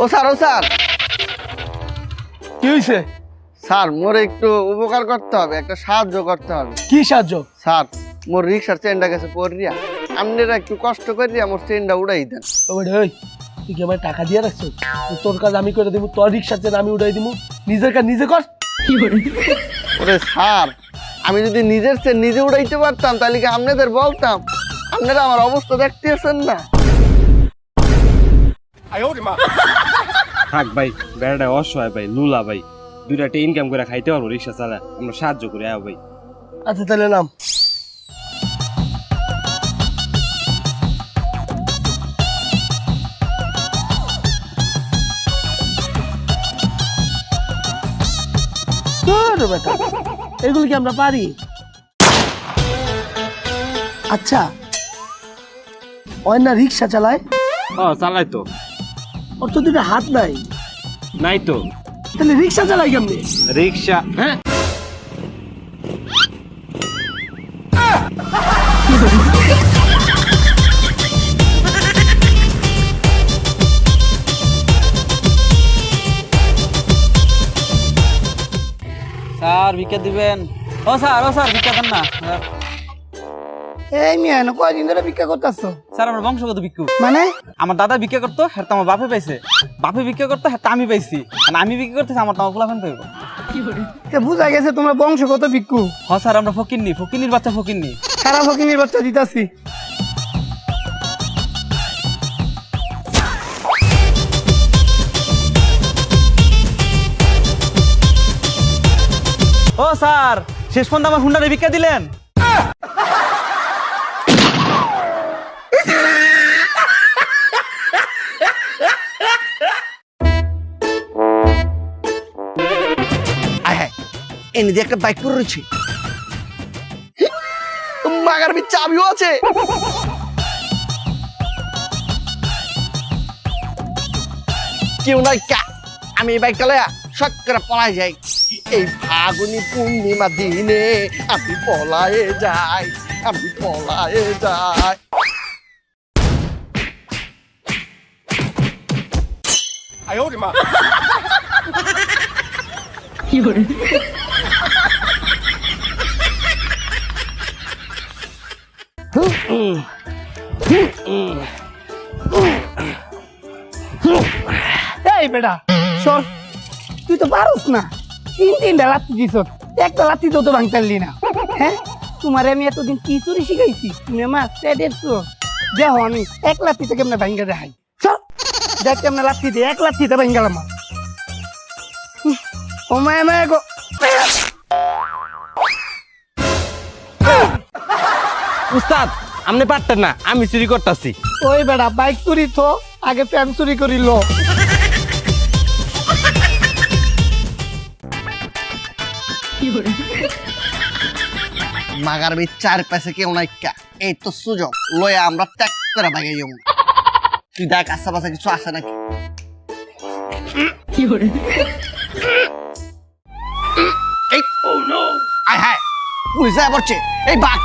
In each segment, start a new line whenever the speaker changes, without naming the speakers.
ও sir
কি হয়েছে?
Sir মোর একটু উপকার করতে হবে, একটা সাহায্য করতে হবে।
কি সাহায্য?
স্যার মোর রিক্সার চেনটা গেছে পড়িয়া, আপনারা একটু কষ্ট করিয়া মোর চেনটা উড়াই দেন।
ওই তুই কি আমার টাকা দিয়ে রাখছো? তোর কাজ আমি করে দেবো, তোর রিক্সার চেন আমি উড়াই দিব, নিজের কাজ নিজে কর।
ওরে স্যার, আমি যদি নিজের চেন নিজে উড়াইতে পারতাম তাহলে কি আপনাদের বলতাম? আপনারা আমার অবস্থা দেখতেছেন না?
থাক ভাই, বেড়াটা অসহায় ভাই, লুলা ভাই, দুইটা ইনকাম করে খাইতে পারবো রিক্সা চালা, আমরা সাহায্য করে আও ভাই।
আচ্ছা তাহলে নাম। বেটা এগুলো কি আমরা পারি? আচ্ছা ওই না রিক্সা চালায়?
চালাই তো।
ওর তো দুটো হাত নাই।
নাই তো।
তাহলে রিক্সা চালাই কেমনি?
রিক্সা হ্যাঁ
স্যার ভিক্ষা দিবেন? ও স্যার ভিক্ষা দেন না।
এই মিয়া কয়দিন ধরে ভিক্ষা করতেছো?
স্যার আমার বংশগত ভিক্ষু।
মানে
আমার দাদা ভিক্ষা করতো, হ্যাঁ তো আমার বাপে পাইছে। বাপে ভিক্ষা করতো, হ্যাঁ আমি পাইছি। আর আমি ভিক্ষা করতেছি, আমার তো আমার পোলাপান পাইব।
বুঝা গেছে তোমরা বংশগত ভিক্ষু।
হ্যাঁ স্যার আমরা ফকিন্নির বাচ্চা ফকিন্নি।
সারা ফকিনির বাচ্চা দিতাছি।
ও স্যার, শেষ পর্যন্ত আমার হুন্ডারে ভিক্ষা দিলেন?
এনে দিয়ে একটা বাইক করে রয়েছে, মাগার চাবিও আছে। কেউ নাই কা, আমি এই বাইকটা লয়া শখ করে পলাই যাই। এই ফাগুনি পূর্ণিমা দিনে আমি পলায়ে যাই।
এই বেটা সর, তুই তো পারস না। তিনটা লাত্তি দিছ, একটা লাত্তি তো ভাঙতে পারলি না। হ্যাঁ তোমার আমি এতদিন কি চুরি শিখাইছি, তুমি আমার দেখো আমি এক লাত্তিতে কেমনে ভাঙ্গা দেখাই। সর দেখ কেমনে লাত্তি দিয়ে এক লাত্তিতে ভাঙ্গালাম। ও মায়া গো,
উস্তাদ আপনি পারতেন না, আমি চুরি করতেছি।
ওই বেটা বাইক চুরি তো আগে প্যান চুরি করিল।
মাগার চার পাশে কেউ নাই কা, এই তো সুযোগ লয়া আমরা ত্যাগ করে ভাগাই যাবো। তুই দেখ আশেপাশে কিছু আসে নাকি। আয় হায় পুলিশ পড়ছে, এই বাঘ।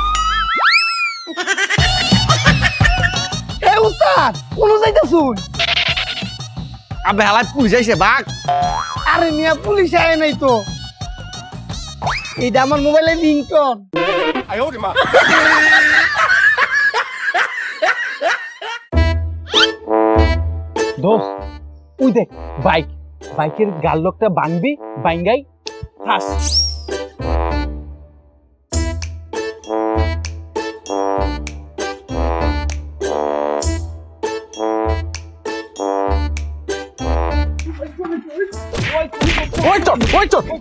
এই উস্তাদ কোন যাইতাছুন?
আবে হালায় পুলিশ আইছে বাঘ।
আরে মিয়া পুলিশ আয় নাই তো, এইটা আমার মোবাইলের রিংটোন।
দোস্ত ওই দেখ বাইকের গাল্লকটা বাংবি, বাইঙ্গাই ফাস।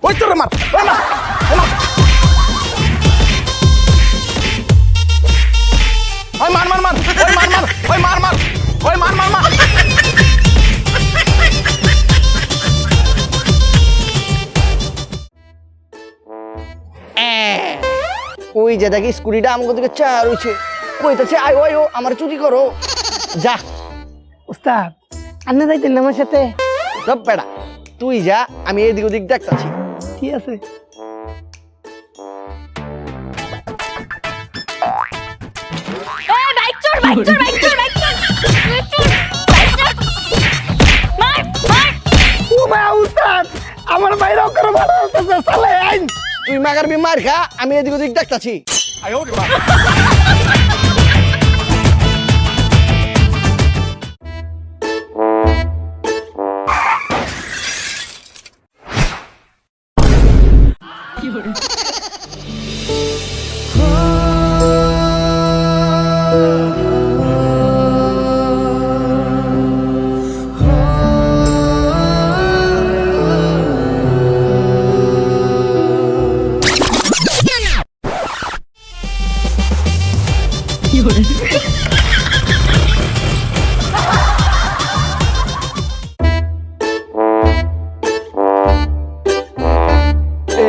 ওই চোর মার।
ওই যে দেখি স্কুটিটা আমাকে দিকে চা রয়েছে, কইতাছে আয়ো আয়ো আমার চুরি করো। যা
উস্তাদ আন্না যাইতেন না আমার সাথে?
সব বেড়া তুই যা, আমি এদিক ওদিক দেখতাছি।
ঠিক আছে।
বাইক চোর
তুই মাগারবি মার খা, আমি এদিক ওদিক দেখতাছি।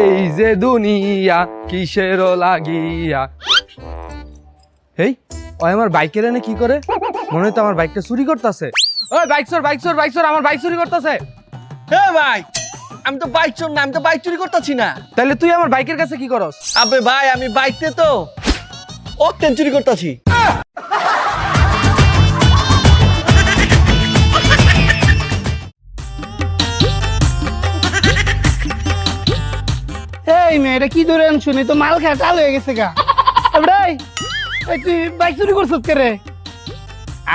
এই যে দুনিয়া কিসের লাগিয়া। এই ওই আমার বাইকের এনে কি করে? মনে হয় তো আমার বাইকটা চুরি করতেছে। ওই বাইক চোর, বাইক চোর, বাইক চোর, আমার বাইক চুরি করতেছে।
হে ভাই, আমি তো বাইক চোর না, আমি তো বাইক চুরি করতেছি না।
তাহলে তুই আমার বাইকের কাছে কি করস?
আবে ভাই, আমি বাইকতে তো অকটেন চুরি করতেছি।
এই মেয়ে, এটা কি ধরে শুনি তো মাল খায় টাল হয়ে গেছে গা। এবারে এই তুই বাইক চুরি করছিস কে রে?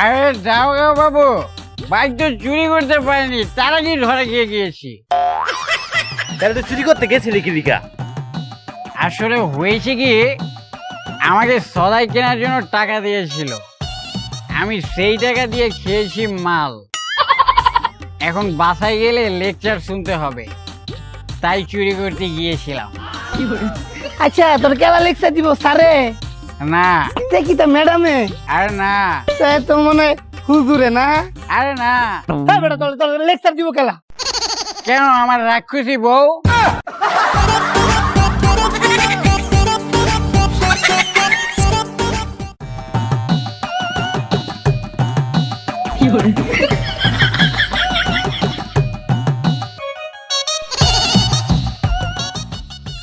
আরে যাও গো বাবু, বাইক তো চুরি করতে পারিনি, তাড়াতাড়ি ধরে গিয়েছি।
তাহলে তুই চুরি করতে গেছিলি কি লিগা?
আসলে হয়েছে কি, আমাকে সদাই কেনার জন্য টাকা দিয়েছিল, আমি সেই টাকা দিয়ে খেয়েছি মাল। এখন বাসায় গেলে লেকচার শুনতে হবে, তাই চুরি করতে গিয়েছিলাম।
আচ্ছা, তোর কেলা লেকচার দিব স্যারে?
না,
দেখি তো ম্যাডামে।
আরে না,
তো মনে হয় হুজুরে না?
আরে না।
হ্যাঁ বেটা, তোর তোর লেকচার দিব কেলা?
কেন, আমার রাক্ষসী বউ?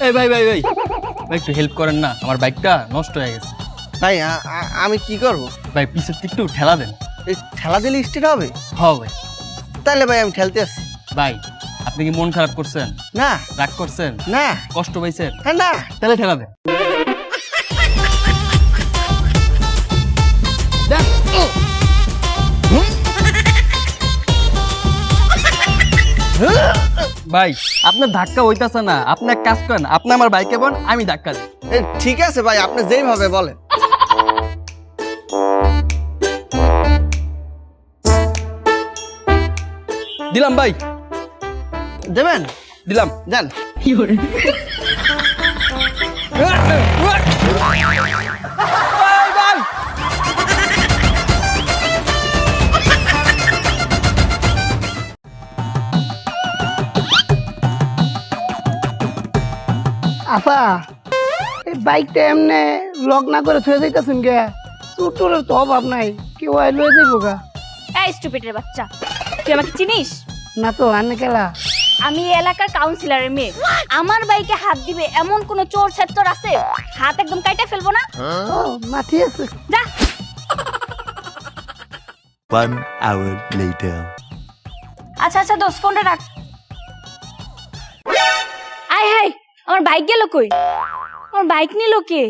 এই ভাই ভাই ভাই ভাই, একটু হেল্প করেন না, আমার বাইকটা নষ্ট হয়ে গেছে।
ভাই আমি কি করব?
ভাই পিছের দিকে একটু ঠেলা দেন।
এই ঠেলা দিলে স্টেট হবে?
হ ভাই।
তাহলে ভাই আমি ঠেলতে আসছি।
ভাই আপনি কি মন খারাপ করছেন?
না
রাগ করছেন?
না,
কষ্ট পাইছেন?
হ্যাঁ না।
তাহলে ঠেলা দেন। ভাই আপনার ধাক্কা হইতাছে না, আপনি এক কাজ করেন, আপনি আমার বাইকে বন, আমি ধাক্কা দিই।
ঠিক আছে ভাই, আপনি যেইভাবে বলেন।
দিলাম ভাই,
দেবেন?
দিলাম।
দেন।
আফা, এই বাইকটা এমনি লক না করে থুয়ে যাইতেছেন গে? চুটোরের তো অভাব নাই, কেউ আই লয়ে যাইব গা।
এই স্টুপিডের বাচ্চা, তুই আমাকে চিনিস?
না তো, আনে কেলা?
আমি এই এলাকার কাউন্সিলরের মেয়ে। আমার বাইকে হাত দিবে এমন কোন চোর ছাত্র আছে? হাত একদম কাইটা ফেলবো না।
ও মাঠি আছে।
যা।
1 hour later.
আচ্ছা আচ্ছা দোস্ত, ফোনটা রাখ। আয় হাই, আমার বাইক গেল কই? আমার বাইক নিল কে?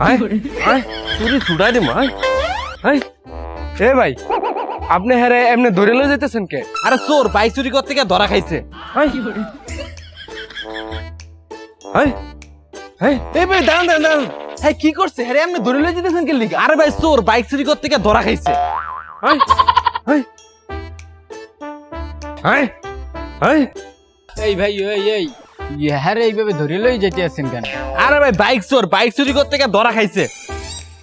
আয় আয়, চুরি ছুটাই দে মাই। আয় এ ভাই, আপনি হ্যারে এমনি ধরে লয়ে যেতেছেন কে?
আরে চোর বাইক চুরি করতে গিয়ে ধরা খাইছে।
আয় আয় আয়,
এই ভাই দাঁড়ান দাঁড়ান দাঁড়ান, হ্যাঁ কি করছে? হ্যাঁ এমনি ধরে লয়ে যেতেছেন কে লিগা? আরে ভাই চোর বাইক চুরি করতে গিয়ে ধরা খাইছে।
আয় আয় আয় আয়।
এই ভাই, এই ইহারে এইভাবে ধরে লই যেতে আছেন কেন?
আরে ভাই বাইক চোর বাইক চুরি করতে গিয়ে ধরা খাইছে।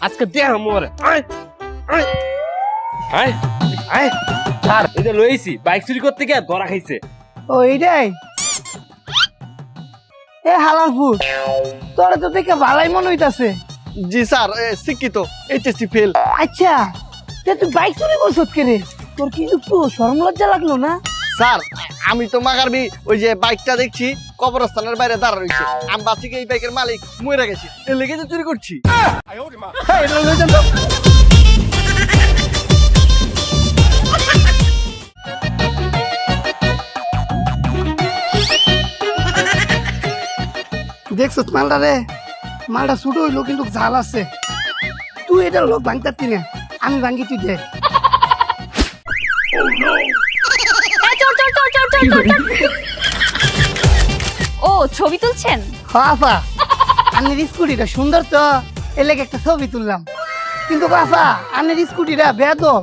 আজকে দেখ মোরে। আয় আয় আয় আয়,
স্যার এটা লইছি, বাইক চুরি করতে গিয়ে ধরা খাইছে।
ও এইটাই? এ হালাল ফুট, তোরা তো দেখে ভালাই মনে হইতাছে।
জি স্যার, শিক্ষিত, এইচএসসি ফেল।
আচ্ছা, তুই বাইক চুরি করছত কে রে? তোর কি একটু শরম লজ্জা লাগলো না?
স্যার আমি তো মাগারবি ওই যে বাইকটা দেখছি কবরস্থানের বাইরে দাঁড়া রয়েছে, আমি বাঁচি এই বাইকের মালিক মরে গেছি, এর লেগে তো চুরি করছি।
হ্যাঁ, এটা লয়ে যান তো। দেখছো মালটা রে, মালটা ছোট হইলো কিন্তু ঝাল আছে। তুই এটা লোক ভাঙতারতি না, আমি ভাঙি, তুই দেখ।
এই, চোর, চোর, চোর, চোর, চোর, চোর, চোর। ও ছবি তুলছেন?
বাবা আনের স্কুটিটা সুন্দর তো, এর লেগে একটা ছবি তুললাম। কিন্তু বাবা আনের স্কুটিটা বেদম,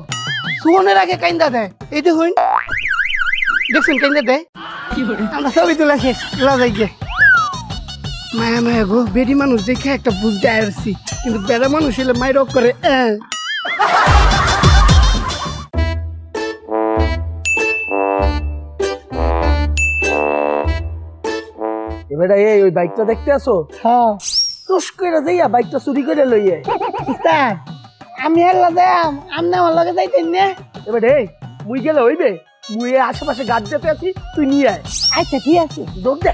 সুনের আগে কাইন্দা দেয়। এইটা হইন দেখছেন কাইন্দা দেয়। আমরা ছবি তোলা শেষ, লজাই গে মায়া মায়া গো, বেডি মানুষ দেখে একটা বুঝতে আসছি, কিন্তু বেড়া মানুষ হলে মাই রক করে।
এবারে এই ওই বাইকটা দেখতে আসো?
হ্যাঁ টুস করে যাইয়া বাইকটা চুরি করে লইয়ে। উস্তাদ আমি হেলা যাম, আমনে আমার লগে যাইতেন না।
এবারে এই মুই গেলে হইবে? মুই এই আশেপাশে গাছ যেতে আছি, তুই নিয়ে আয়।
আচ্ছা ঠিক আছে, দৌড় দে।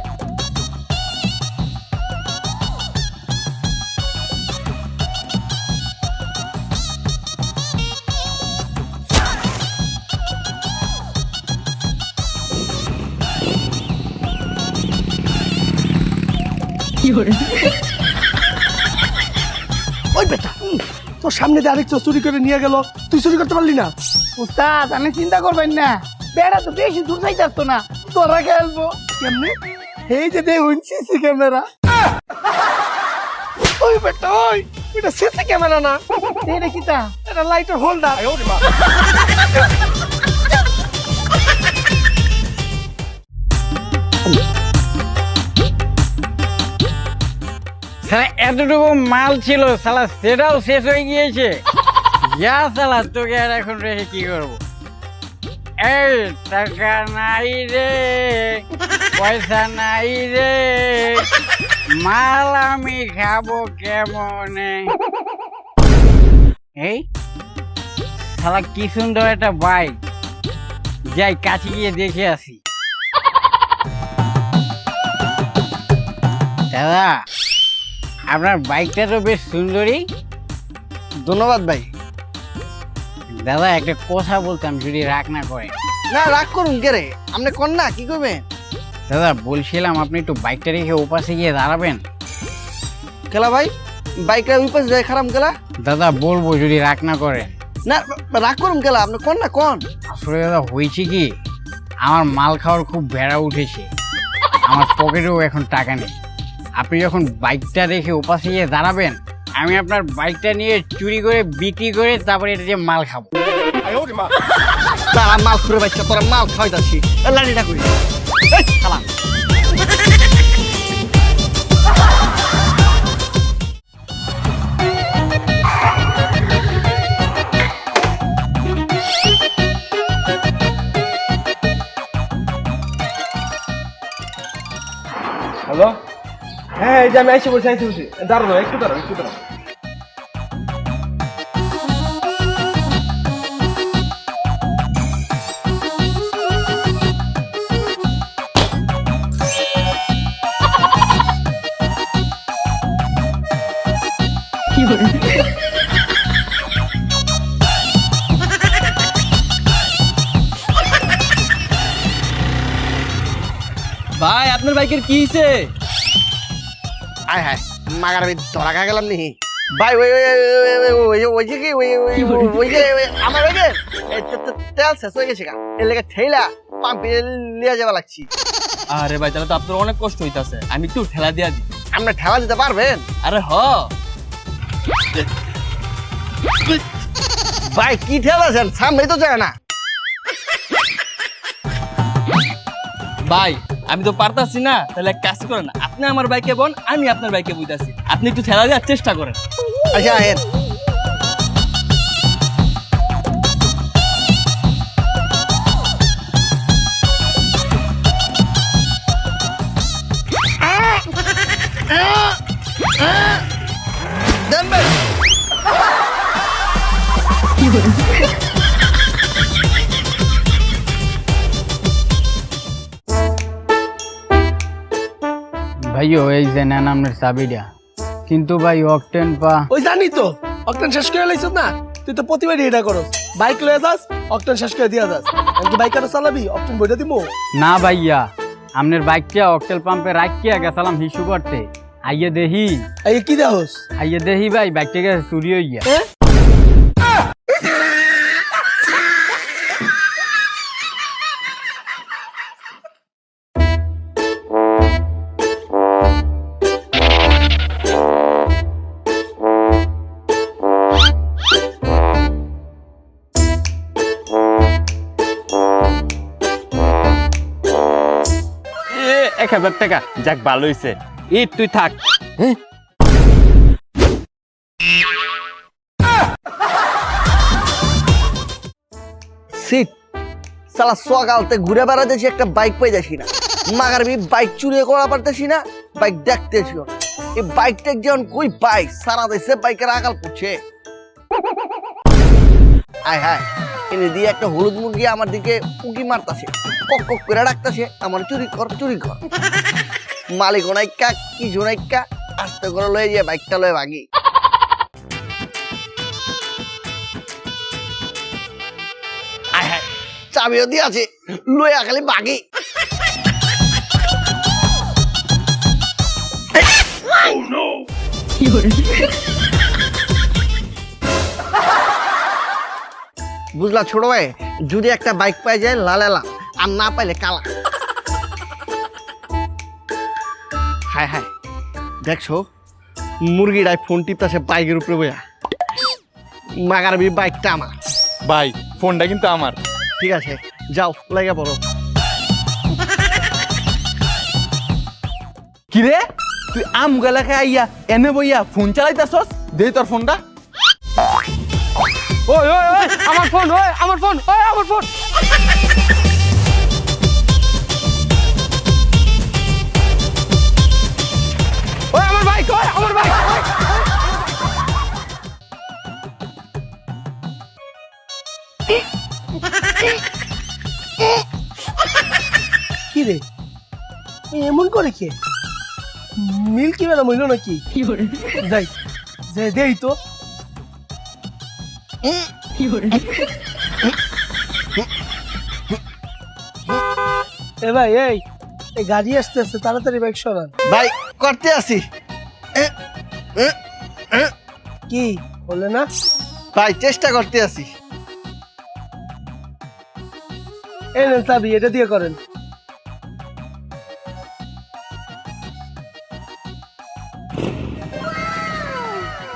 ওই বেটা, তোর সামনে দিয়ে আরেক চুরি করে নিয়ে গেল, তুই চুরি করতে পারলি না?
উস্তাদ আমি চিন্তা করবেন না, বেড়া তো বেশি দূর যাইতাছ না, তোরা খেলবো
কেমনে? এই যে দেখুন সিসি ক্যামেরা। ওই বেটা, ওই এটা সিসি ক্যামেরা না,
এটা কি তা?
এটা লাইটের হোল্ডার।
শালা এতটুকু মাল ছিল, শালা সেটাও শেষ হয়ে গিয়েছে। যা শালা, তোকে আর এখন রেখে কি করবো? এই টাকা নাই রে, পয়সা নাই রে, মাল আমি খাবো কেমনে? এই শালা কি সুন্দর একটা বাইক, যাই কাছে গিয়ে দেখে আসি। দাদা আপনার বাইকটা তো বেশ সুন্দরী।
ধন্যবাদ ভাই।
দাদা একটা কথা বলতাম, যদি রাগ না করে।
না রাগ করুন কে রে, আপনি কোন না কি করবেন?
দাদা বলছিলাম আপনি একটু বাইকটা রেখে ওপাশে গিয়ে দাঁড়াবেন।
কেলা ভাই, বাইকটা ওই পাশে যায় খারাপ কেলা?
দাদা বলবো যদি রাগ না করে।
না রাগ করুন কেলা, আপনি কোন না কোন?
আসলে দাদা হয়েছে কি, আমার মাল খাওয়ার খুব বেড়া উঠেছে, আমার পকেটেও এখন টাকা নেই। আপনি যখন বাইকটা রেখে ওপাশে গিয়ে দাঁড়াবেন, আমি আপনার বাইকটা নিয়ে চুরি করে বিক্রি করে তারপরে এটা দিয়ে মাল খাবো।
তারা মাল খুঁড়ে বাচ্চা, তোরা মাল খাওয়াই যাচ্ছি, লাড়িটা করি খালা।
হ্যালো, হ্যাঁ এই যে আমি আইসে বসে দাঁড়ানো, একটু দাঁড়াও, একটু দাঁড়াও।
ভাই আপনার বাইকের কি হইছে?
আয় হায় মাগার আমি ধরা খা গেলাম নি ভাই। ওই ওই ওই ওই যে কি ওই ওই যে আমার ওই যে তেল শেষ হয়ে গেছে গা, এর লেগে ঠেলা পাম্পে লিয়ে যাওয়া লাগছি।
আরে ভাই তাহলে তো আপনার অনেক কষ্ট হইতাছে, আমি একটু ঠেলা দিয়া দিই।
আমরা ঠেলা দিতে পারবেন?
আরে হ
ভাই কি ঠেলা আছেন, সামনেই তো যায় না।
ভাই আমি তো পারতাছি না, তাহলে এক কাজ করেন, আপনি আমার বাইকে বন, আমি আপনার বাইকে বুঝতেছি, আপনি একটু ঠেলা দেওয়ার চেষ্টা করেন।
আচ্ছা আহেন। দেন ভাই।
ভাইও এই যে নেন আপনার চাবিটা, কিন্তু ভাই অকটেন পা।
ওই জানি তো, অকটেন শেষ করে লাইছ না, তুই তো প্রতিবারই এটা করস, বাইক লয়ে যাস অকটেন শেষ করে দিয়া যাস। আমি বাইক আর চালাবি, অকটেন বইটা দিমু?
না ভাইয়া, আপনার বাইকটা অকটেল পাম্পে রাখিয়া গেছিলাম হিসু করতে, আইয়ে দেহি
এই কি দেহস
আইয়ে দেহি ভাই বাইক থেকে চুরি হয়ে গিয়া
এ 1000 টাকা যাক ভালো হইছে ঈদ তুই থাক
সিট সালা সকালতে ঘুরে বেড়াতেছি একটা বাইক পাই যাচ্ছি না মাগার বাইক চুরি করা পারতেছি না বাইক দেখতেছি না। এই বাইকটা যেমন কই বাইক সারা দেশে বাইকের আকাল পড়ছে আয় হায় এনে দিয়ে একটা হলুদ মুরগি আমার দিকে উকি মারতাছে কক কক করে ডাকতাছে আমার চুরি কর মালিক নাইকা কি জোনাইকা আস্তে করে লয়ে যায় বাইকটা লয়ে ভাগি আয় হায় চাবিও দিয়ে আছে লয়ে খালি ভাগি বুঝলা ছোট ভাই যদি একটা বাইক পাই যায় লাল আর না পাইলে কালা হায় হায় দেখছো মুরগিটাই ফোন টিপতেছে বাইকের উপরে বইয়া মাগার বাইকটা আমার
ভাই ফোনটা কিন্তু আমার
ঠিক আছে যাও লাগা পড়ো
কি রে তুই আম গালাকে আইয়া এনে বইয়া ফোন চালাইতাছস দে তোর ফোনটা
ওই ওই ওই আমার ফোন ওই আমার ফোন ওই আমার ফোন ওই আমার বাইক ওই আমার বাইক
কি রে এমন করে কে মিল্কি ম্যাডাম হইল নাকি যাই যাই দেই তো এ ভাই এই গাড়ি আসতেছে তাড়াতাড়ি বাইক সরান
ভাই করতে আসি
কি বলে না
ভাই চেষ্টা করতে আসি
এই নেন চাবি এটা দিয়ে করেন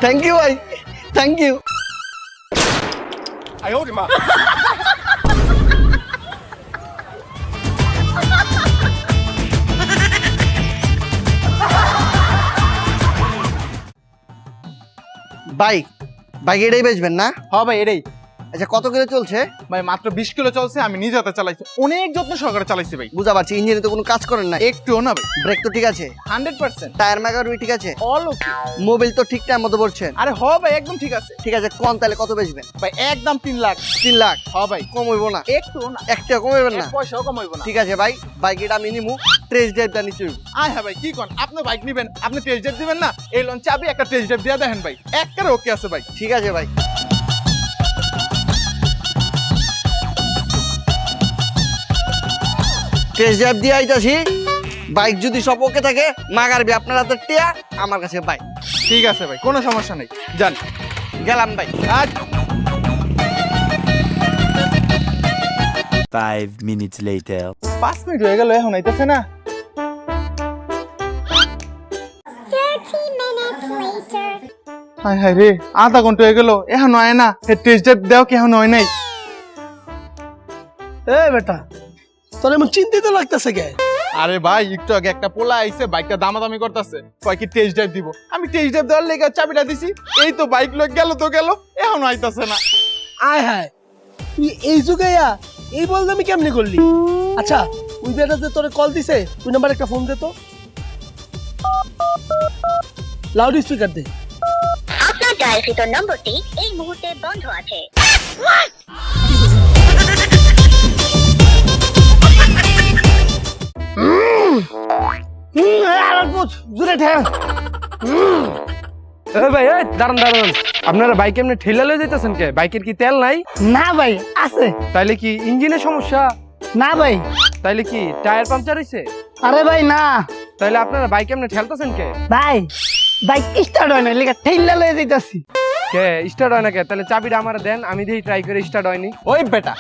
থ্যাংক ইউ ভাই থ্যাংক ইউ ভাই বাইক এটাই বেচবেন না
হ্যাঁ ভাই এটাই
আচ্ছা কত কিলো চলছে
ভাই মাত্র 20 কিলো চলছে আমি নিজে হাতে চালাইছি অনেক যত্ন সহকারে চালাইছি ভাই
বুঝা পারছি ইঞ্জিনে তো কোনো কাজ করেন না
একটুও না ভাই
ব্রেক তো ঠিক আছে
100%
টায়ার মেগারুই ঠিক আছে
অল ওকে
মোবিল তো ঠিক টাইম মতো পড়ছেন
আরে হ ভাই একদম ঠিক আছে
ঠিক আছে কোন তাহলে কত বেচবেন
ভাই একদম 3 লাখ
3 লাখ
হ্যাঁ ভাই
কম হইব না
একটুও না
একটা কমাইবেন না
এক পয়সাও কম হইব না
ঠিক আছে ভাই বাইক এটা আমি নিমু টেস্ট ড্রাইভটা নিতে হইব
আয় হ্যাঁ ভাই কি কোন আপনি বাইক নিবেন আপনি টেস্ট ড্রাইভ দিবেন না এই লন চাবি একটা টেস্ট ড্রাইভ দিয়া দেখেন ভাই একবারে ওকে আছে ভাই
ঠিক আছে ভাই টেস্ট ড্রাইভ দিয়ে আইতাছি বাইক যদি সব ওকে থাকে মাগারবি আপনার হাতে টিয়া আমার কাছে বাইক
ঠিক আছে ভাই কোনো সমস্যা নেই যান
গেলাম ভাই
আজ
5 minutes later.
5 মিনিট হয়ে গেল এখন আইতাছে না হাই হাই রে আধা ঘন্টা হয়ে গেল এখন হয় না টেস্ট ড্রাইভ দেও কি এখন হয় নাই
এ বেটা তোর এমন চিন্তিত লাগতেছে কে
আরে ভাই একটু আগে একটা পোলা আইছে বাইকটা দামাদামি করতেছে কয় কি টেস্ট ড্রাইভ দিব আমি টেস্ট ড্রাইভ দেওয়ার লেগে চাবিটা দিছি এই তো বাইক লয়ে গেল তো গেল এখন আইতাছে না
আয় হায় তুই এই যুগে এই বলতে আমি কেমনি করলি আচ্ছা ওই বেটা যে তোরে কল দিছে ওই নাম্বার একটা ফোন দে তো লাউড স্পিকার দে
আপনার ডায়ালকৃত নম্বরটি এই মুহূর্তে বন্ধ আছে
জোরে ঠেল
এ ভাই এই দাঁড়ান দাঁড়ান আপনারা বাইক এমনি ঠেলা লয়ে যাইতেছেন কে বাইকের কি তেল নাই
না ভাই আছে
তাইলে কি ইঞ্জিনের সমস্যা
না ভাই
তাইলে কি টায়ার পাংচার হইছে
আরে ভাই না
তাহলে আপনারা বাইক এমনি ঠেলতেছেন কে?
ভাই বাইক স্টার্ট হয় না লেগে ঠেইলা লয়ে যাইতাছি।
কে স্টার্ট হয় না কে? তাহলে চাবিটা আমার দেন, আমি দিই ট্রাই করে স্টার্ট হয়নি।
ওই বেটা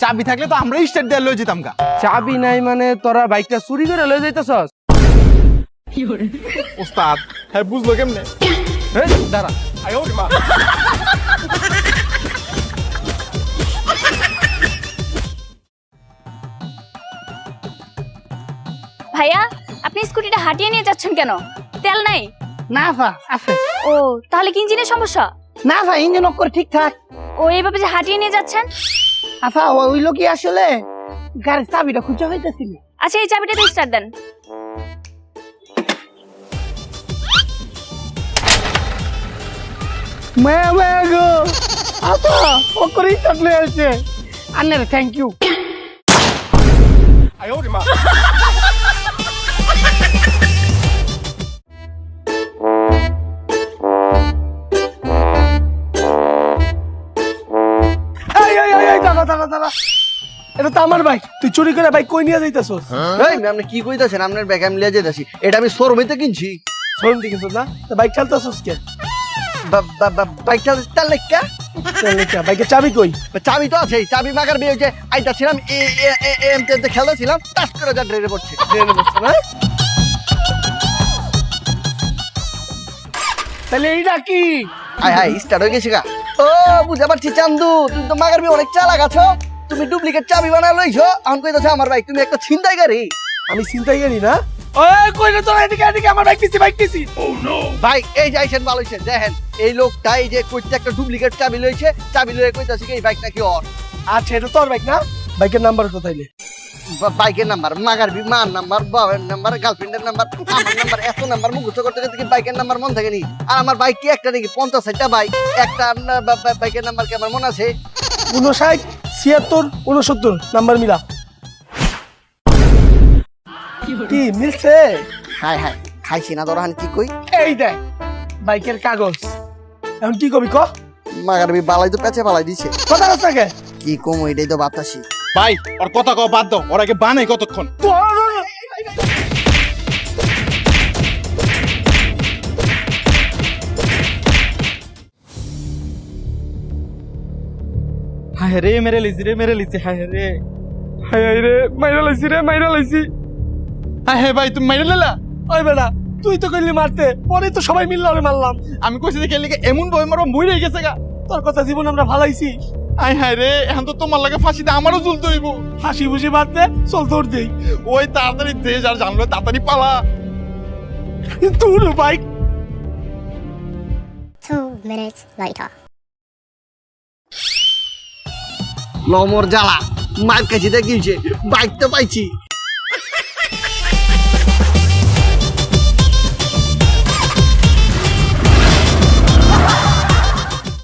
চাবি থাকলে তো আমরা স্টার্ট দিয়ে লয়ে যেতাম গা।
চাবি নাই মানে তোরা বাইকটা চুরি করে লয়ে যাইতেছস?
ওস্তাদ হ্যাঁ বুঝলো কেমনে?
এই দাঁড়া।
ভাইয়া আপনি স্কুটিটা হাঁটিয়ে নিয়ে যাচ্ছেন কেন? তেল নাই?
না ফা আছে।
ও তাহলে কি ইঞ্জিনের সমস্যা?
না ফা ইঞ্জিন অক্ষর ঠিকঠাক।
ও এইভাবে যে হাঁটিয়ে নিয়ে যাচ্ছেন?
আফা ওই লোক আসলে গাড়ির চাবিটা খুঁজে হইতেছিল।
আচ্ছা এই চাবিটা দিয়ে স্টার্ট দেন।
মা গো আপা অক্ষর স্টার্ট লয়ে আছে। আন্নের থ্যাংক ইউ। এটা তো আমার বাইক, তুই চুরি করে বাইক কই নিয়ে যাইতাছস?
এই আপনি কি কইতাছেন? আপনার ব্যাগ আমি লিয়ে যেতেছি, এটা আমি শোরুমেতে কিনছি।
শোরুম থেকে না তো বাইক চালতাছস কে?
বাইকটা তেল লেখা
বাইকের চাবি কই?
চাবি তো আছে, চাবি মাগার বিয়ে হয়েছে। আইতাছিলাম এমতে খেলতেছিলাম, টাচ করে যা ড্রেনে পড়ছে। ড্রেনে পড়ছে না?
তাহলে এইটা কি?
হাই হাই স্টার্ট হয়ে গেছে গা। ও বুঝতে পারছি চান্দু, তুমি তো মাগার বিয়ে অনেক চালাক আছো। তুমি ডুপ্লিকেট চাবি বানা লইছো, আমি কইতাছো আমার বাইক তুমি একটা ছিনতাইকারী।
আমি চিন্তাই করি না। ওই কই না তোরা এদিকে এদিকে আমার বাইক দিছি।
ভাই এই যে আইছেন ভালো হইছে, দেখেন এই লোকটা এই যে কইতে একটা ডুপ্লিকেট চাবি লইছে, চাবি লইয়ে কইতাছে কি এই বাইক নাকি ওর।
আচ্ছা এটা তোর বাইক না? বাইকের নাম্বার কোথায় লে?
বাইকের নাম্বার মাগার বি মার নাম্বার, বাবার নাম্বার, গার্লফ্রেন্ডের নাম্বার, আমার নাম্বার, এত নাম্বার মুখস্থ করতে করতে কি বাইকের নাম্বার মন থাকে নি? আর আমার বাইক কি একটা নাকি 50-60টা বাইক? একটা বাইকের নাম্বার কি আমার মনে আছে?
59 76 69 নাম্বার মিলা। কি মিলছে?
হাই হাই খাইছি না দরহান কি কই?
এই দেখ বাইকের কাগজ। এখন কি কবি ক?
মাগার বি বালাই তো পেঁচে বালাই দিছে।
কথা কস না কে?
কি কম এটাই তো বাতাসি।
ভাই ওর কথা কও বাদ দাও, ওর আগে বানাই কতক্ষণ।
হায় রে মেরে লিছি হায় রে মাইরা লাইছি।
হ্যাঁ হ্যাঁ ভাই তুমি মাইরে লেলা?
ওই বেটা তুই তো কইলি মারতে, পরে তো সবাই মিললে ওরে মারলাম।
আমি কইছি যে খেলে এমন ভয় মারবা মরে গেছে গা।
তোর কথা জীবন আমরা ভালাইছি।
আয় হায় রে এখন তো তোমার লাগে ফাঁসিতে আমারও ঝুলতে হইব।
হাসি খুশি মারতে চল তোর দেই।
ওই তাড়াতাড়ি দেশ আর জানলো তাড়াতাড়ি পালা।
তোর বাইক
2 minutes later.
লমর জ্বালা মার কাছে দেখিয়েছে, বাইক তো পাইছি।